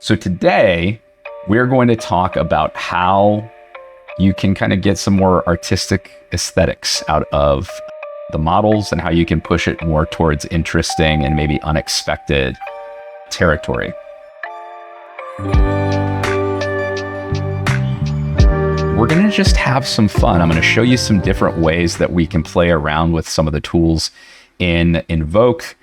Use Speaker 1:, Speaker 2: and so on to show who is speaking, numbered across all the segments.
Speaker 1: So today, we're going to talk about how you can kind of get some more artistic aesthetics out of the models and how you can push it more towards interesting and maybe unexpected territory. We're going to just have some fun. I'm going to show you some different ways that we can play around with some of the tools in Invoke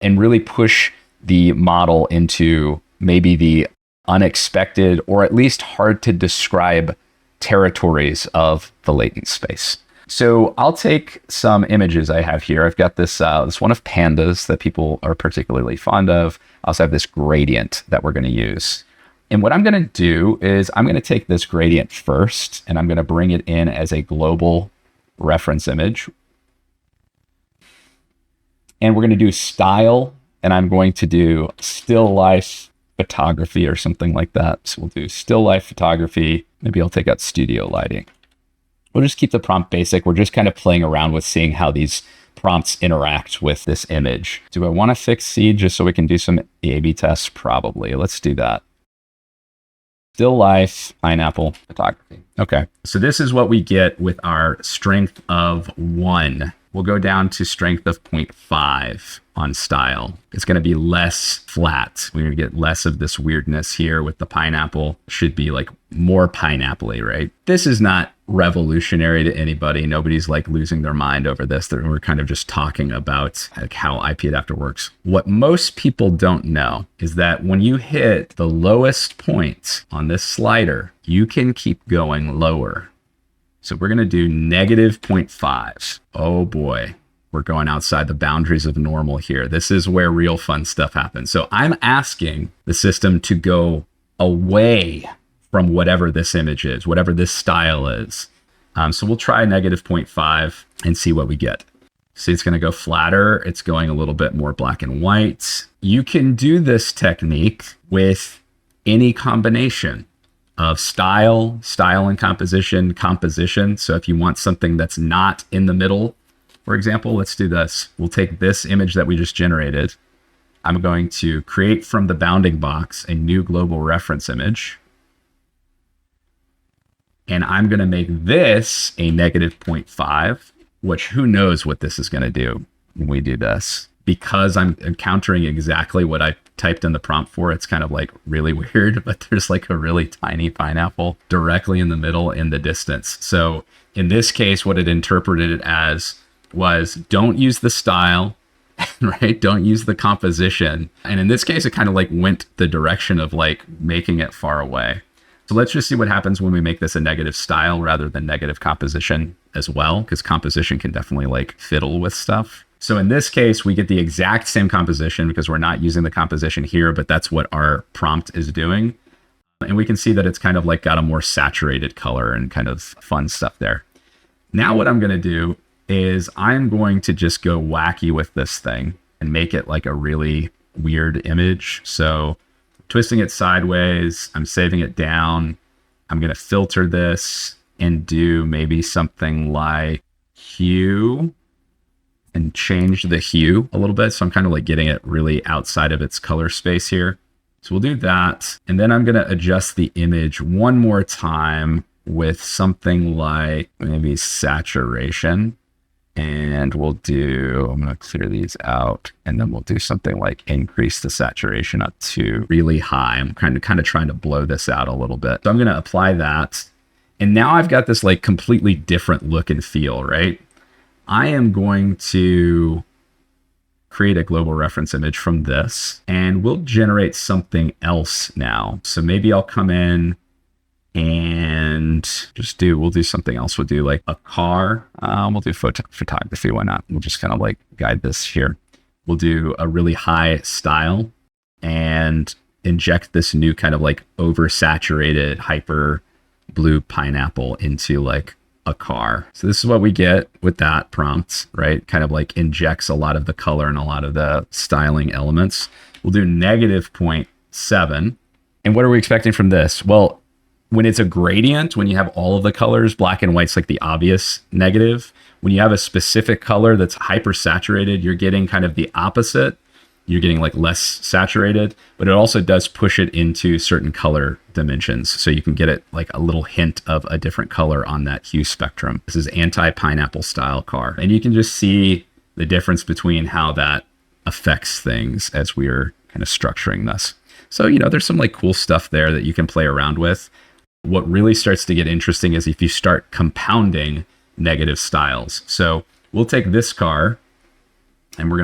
Speaker 1: and really push the model into maybe the unexpected or at least hard to describe territories of the latent space. So I'll take some images I have here. I've got this one of pandas that people are particularly fond of. I also have this gradient that we're going to use. And what I'm going to do is I'm going to take this gradient first and I'm going to bring it in as a global reference image. And we're going to do style, and I'm going to do still life photography or something like that. So we'll do still life photography. Maybe I'll take out studio lighting. We'll just keep the prompt basic. We're just kind of playing around with seeing how these prompts interact with this image. Do I want to fix seed just so we can do some A/B tests? Probably. Let's do that. Still life, pineapple, photography. Okay, so this is what we get with our strength of 1. We'll go down to strength of 0.5 on style. It's going to be less flat. We're going to get less of this weirdness here with the pineapple. Should be like more pineapple-y, right? This is not revolutionary to anybody. Nobody's like losing their mind over this. We're kind of just talking about like how IP-adpater works. What most people don't know is that when you hit the lowest point on this slider, you can keep going lower. So we're going to do negative 0.5. Oh boy, we're going outside the boundaries of normal here. This is where real fun stuff happens. So I'm asking the system to go away from whatever this image is, whatever this style is. So we'll try negative 0.5 and see what we get. See, it's going to go flatter. It's going a little bit more black and white. You can do this technique with any combination of style and composition. So if you want something that's not in the middle, for example, let's do this. We'll take this image that we just generated. I'm going to create from the bounding box a new global reference image. And I'm going to make this a negative 0.5, which who knows what this is going to do when we do this. Because I'm encountering exactly what I typed in the prompt for, it's kind of like really weird, but there's like a really tiny pineapple directly in the middle in the distance. So in this case, what it interpreted it as was don't use the style, right? Don't use the composition. And in this case, it kind of like went the direction of like making it far away. So let's just see what happens when we make this a negative style rather than negative composition as well, because composition can definitely like fiddle with stuff. So in this case, we get the exact same composition because we're not using the composition here, but that's what our prompt is doing. And we can see that it's kind of like got a more saturated color and kind of fun stuff there. Now what I'm going to do is I'm going to just go wacky with this thing and make it like a really weird image. So twisting it sideways, I'm saving it down. I'm going to filter this and do maybe something like hue and change the hue a little bit. So I'm kind of like getting it really outside of its color space here. So we'll do that. And then I'm going to adjust the image one more time with something like maybe saturation. And I'm going to clear these out. And then we'll do something like increase the saturation up to really high. I'm kind of trying to blow this out a little bit. So I'm going to apply that. And now I've got this like completely different look and feel, right? I am going to create a global reference image from this, and we'll generate something else now. So maybe I'll come in and we'll do something else. We'll do like a car. We'll do photography. Why not? We'll just kind of like guide this here. We'll do a really high style and inject this new kind of like oversaturated hyper blue pineapple into like a car. So this is what we get with that prompt, right? Kind of like injects a lot of the color and a lot of the styling elements. We'll do negative 0.7. And what are we expecting from this? Well, when it's a gradient, when you have all of the colors, black and white's like the obvious negative. When you have a specific color that's hyper saturated, you're getting kind of the opposite. you're getting like less saturated, but it also does push it into certain color dimensions. So you can get it like a little hint of a different color on that hue spectrum. This is anti-pineapple style car. And you can just see the difference between how that affects things as we're kind of structuring this. So, you know, there's some like cool stuff there that you can play around with. What really starts to get interesting is if you start compounding negative styles. So we'll take this car and we're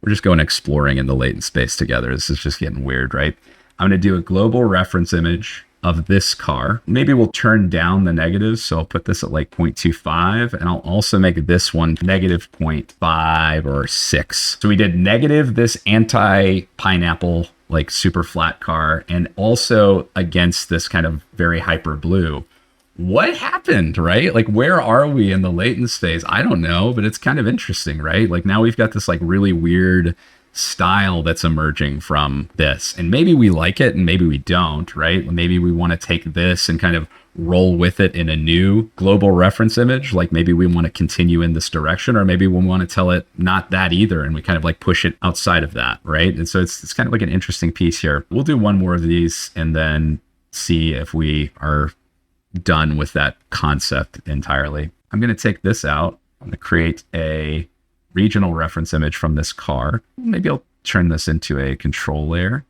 Speaker 1: just going exploring in the latent space together. This is just getting weird, right? I'm going to do a global reference image of this car. Maybe we'll turn down the negatives. So I'll put this at like 0.25, and I'll also make this one negative 0.5 or 6. So we did negative this anti-pineapple, like super flat car, and also against this kind of very hyper blue. What happened, right? Like, where are we in the latent space? I don't know, but it's kind of interesting, right? Like now we've got this like really weird style that's emerging from this, and maybe we like it and maybe we don't, right? Maybe we want to take this and kind of roll with it in a new global reference image. Like maybe we want to continue in this direction, or maybe we want to tell it not that either, and we kind of like push it outside of that, right? And so it's kind of like an interesting piece here. We'll do one more of these and then see if we are done with that concept entirely. I'm going to take this out. I'm going to create a regional reference image from this car. Maybe I'll turn this into a control layer.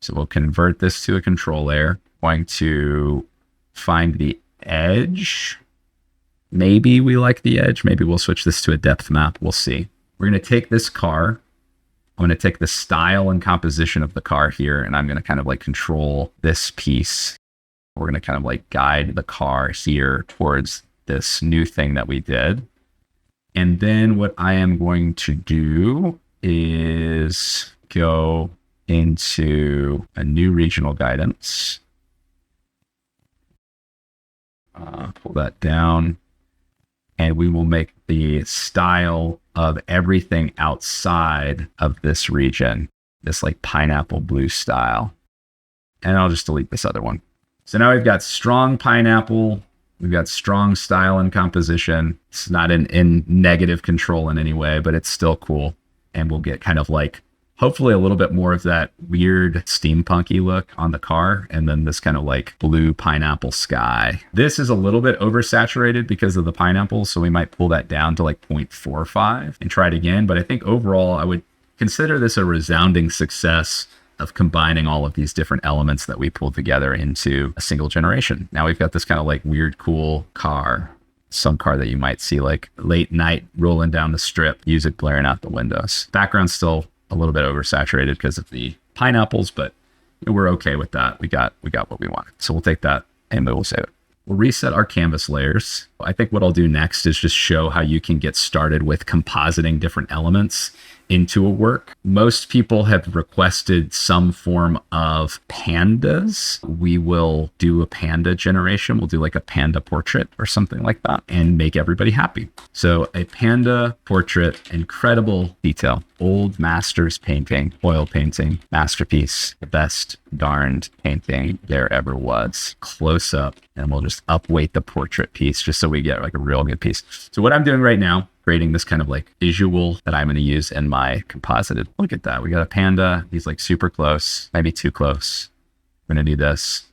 Speaker 1: So we'll convert this to a control layer. Going to find the edge. Maybe we like the edge. Maybe we'll switch this to a depth map. We'll see. We're going to take this car. I'm going to take the style and composition of the car here, and I'm going to kind of like control this piece. We're going to kind of like guide the car here towards this new thing that we did. And then what I am going to do is go into a new regional guidance. Pull that down. And we will make the style of everything outside of this region, this like pineapple blue style. And I'll just delete this other one. So now we've got strong pineapple. We've got strong style and composition. It's not in negative control in any way, but it's still cool. And we'll get kind of like, hopefully a little bit more of that weird steampunky look on the car. And then this kind of like blue pineapple sky. This is a little bit oversaturated because of the pineapple. So we might pull that down to like 0.45 and try it again. But I think overall, I would consider this a resounding success of combining all of these different elements that we pulled together into a single generation. Now we've got this kind of like weird, cool car, some car that you might see like late night rolling down the strip, music blaring out the windows. Background's still a little bit oversaturated because of the pineapples, but we're okay with that. We got what we wanted. So we'll take that and we'll save it. We'll reset our canvas layers. I think what I'll do next is just show how you can get started with compositing different elements into a work. Most people have requested some form of pandas. We will do a panda generation. We'll do like a panda portrait or something like that and make everybody happy. So a panda portrait, incredible detail, old masters painting, oil painting, masterpiece, the best darned painting there ever was. Close up, and we'll just upweight the portrait piece just so we get like a real good piece. So what I'm doing right now, creating this kind of like visual that I'm going to use in my composited. Look at that. We got a panda. He's like super close, maybe too close. We're going to do this,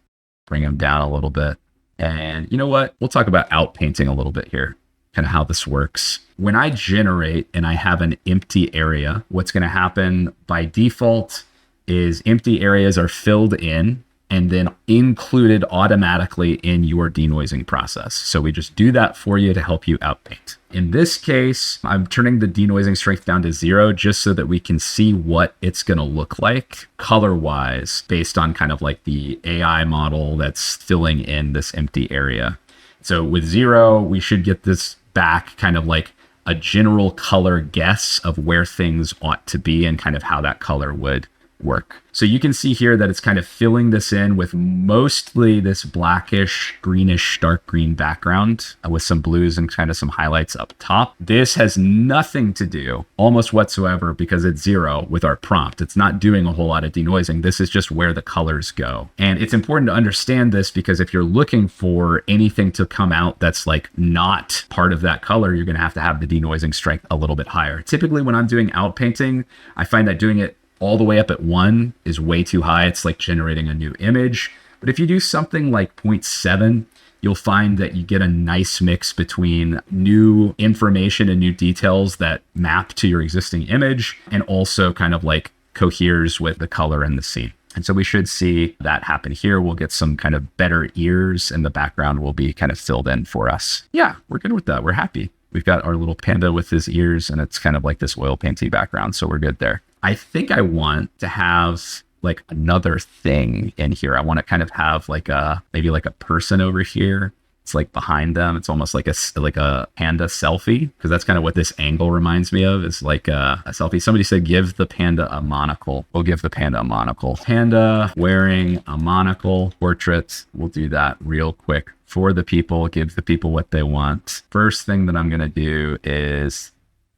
Speaker 1: bring him down a little bit. And you know what? We'll talk about outpainting a little bit here, kind of how this works. When I generate and I have an empty area, what's going to happen by default is empty areas are filled in and then included automatically in your denoising process. So we just do that for you to help you outpaint. In this case, I'm turning the denoising strength down to 0 just so that we can see what it's going to look like color-wise based on kind of like the AI model that's filling in this empty area. So with 0, we should get this back kind of like a general color guess of where things ought to be and kind of how that color would work. So you can see here that it's kind of filling this in with mostly this blackish, greenish, dark green background with some blues and kind of some highlights up top. This has nothing to do almost whatsoever, because it's 0 with our prompt. It's not doing a whole lot of denoising. This is just where the colors go. And it's important to understand this, because if you're looking for anything to come out that's like not part of that color, you're going to have the denoising strength a little bit higher. Typically when I'm doing outpainting, I find that doing it all the way up at 1 is way too high. It's like generating a new image. But if you do something like 0.7, you'll find that you get a nice mix between new information and new details that map to your existing image, and also kind of like coheres with the color in the scene. And so we should see that happen here. We'll get some kind of better ears, and the background will be kind of filled in for us. Yeah, we're good with that. We're happy. We've got our little panda with his ears, and it's kind of like this oil painty background. So we're good there. I think I want to have like another thing in here. I want to kind of have like maybe like a person over here. It's like behind them. It's almost like a panda selfie, because that's kind of what this angle reminds me of. It's like a selfie. Somebody said, give the panda a monocle. We'll give the panda a monocle. Panda wearing a monocle portrait. We'll do that real quick for the people. Give the people what they want. First thing that I'm going to do is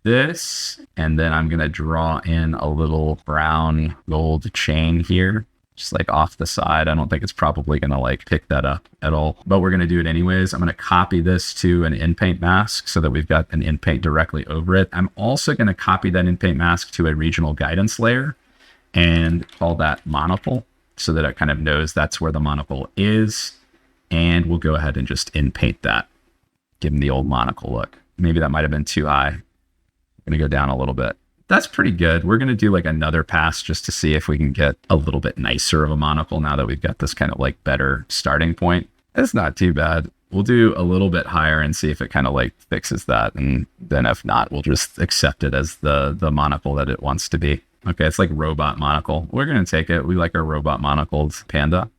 Speaker 1: this, and then I'm going to draw in a little brown gold chain here, just like off the side. I don't think it's probably going to like pick that up at all, but we're going to do it anyways. I'm going to copy this to an inpaint mask so that we've got an inpaint directly over it. I'm also going to copy that inpaint mask to a regional guidance layer and call that monocle, so that it kind of knows that's where the monocle is. And we'll go ahead and just inpaint that, give him the old monocle look. Maybe that might have been too high. Going to go down a little bit. That's pretty good. We're going to do like another pass just to see if we can get a little bit nicer of a monocle now that we've got this kind of like better starting point. It's not too bad. We'll do a little bit higher and see if it kind of like fixes that. And then if not, we'll just accept it as the monocle that it wants to be. Okay, it's like robot monocle. We're going to take it. We like our robot monocled panda.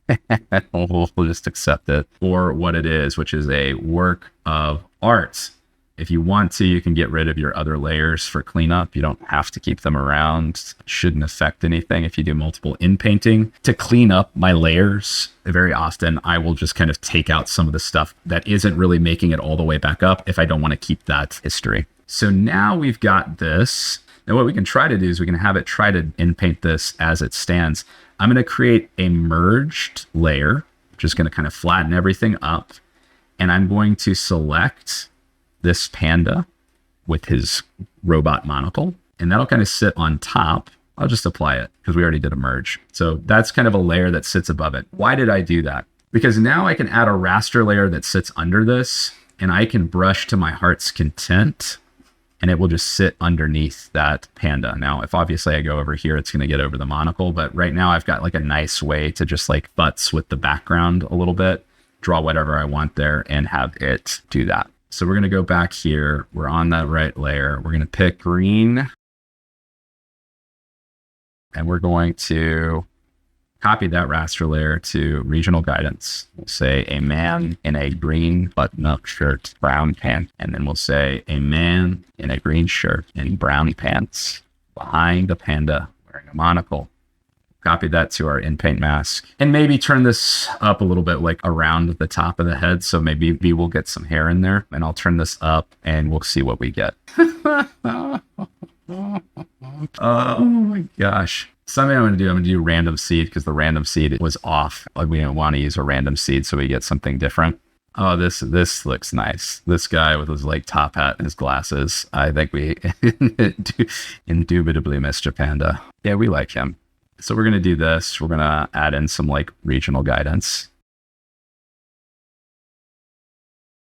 Speaker 1: We'll just accept it for what it is, which is a work of art. If you want to, you can get rid of your other layers for cleanup. You don't have to keep them around. It shouldn't affect anything if you do multiple inpainting. To clean up my layers, very often I will just kind of take out some of the stuff that isn't really making it all the way back up if I don't want to keep that history. So now we've got this. Now what we can try to do is we can have it try to inpaint this as it stands. I'm going to create a merged layer, which is going to kind of flatten everything up. And I'm going to select this panda with his robot monocle, and that'll kind of sit on top. I'll just apply it because we already did a merge. So that's kind of a layer that sits above it. Why did I do that? Because now I can add a raster layer that sits under this, and I can brush to my heart's content, and it will just sit underneath that panda. Now, if obviously I go over here, it's going to get over the monocle, but right now I've got like a nice way to just like futz with the background a little bit, draw whatever I want there, and have it do that. So we're going to go back here. We're on that right layer. We're going to pick green. And we're going to copy that raster layer to regional guidance. We'll say a man in a green button-up shirt, brown pants. And then we'll say a man in a green shirt and brown pants behind the panda wearing a monocle. Copy that to our inpaint mask, and maybe turn this up a little bit, like around the top of the head. So maybe we'll get some hair in there, and I'll turn this up and we'll see what we get. Oh my gosh. Something I'm going to do random seed, because the random seed was off. Like, we didn't want to use a random seed, so we get something different. Oh, this looks nice. This guy with his like top hat and his glasses. I think we indubitably missed Japanda. Yeah, we like him. So we're going to do this. We're going to add in some like regional guidance.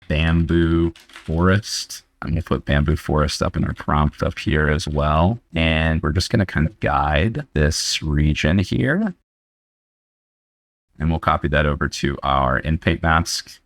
Speaker 1: Bamboo forest. I'm going to put bamboo forest up in our prompt up here as well. And we're just going to kind of guide this region here. And we'll copy that over to our inpaint mask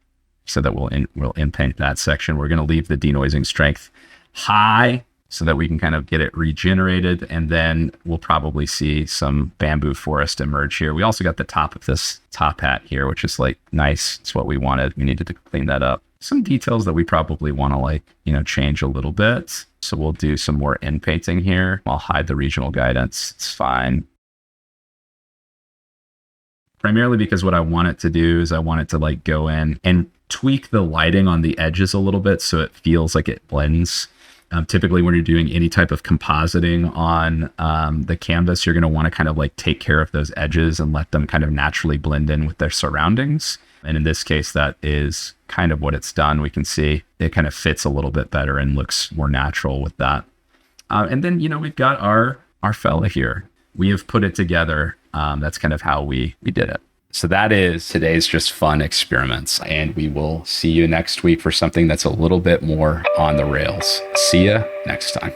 Speaker 1: so that we'll inpaint that section. We're going to leave the denoising strength high so that we can kind of get it regenerated, and then we'll probably see some bamboo forest emerge here. We also got the top of this top hat here, which is like nice. It's what we wanted. We needed to clean that up. Some details that we probably want to like, change a little bit. So we'll do some more inpainting here. I'll hide the regional guidance. It's fine. primarily because what I want it to do is I want it to like go in and tweak the lighting on the edges a little bit so it feels like it blends. Typically, when you're doing any type of compositing on the canvas, you're going to want to kind of like take care of those edges and let them kind of naturally blend in with their surroundings. And in this case, that is kind of what it's done. We can see it kind of fits a little bit better and looks more natural with that. And then, we've got our fella here. We have put it together. That's kind of how we did it. So that is today's just fun experiments. And we will see you next week for something that's a little bit more on the rails. See ya next time.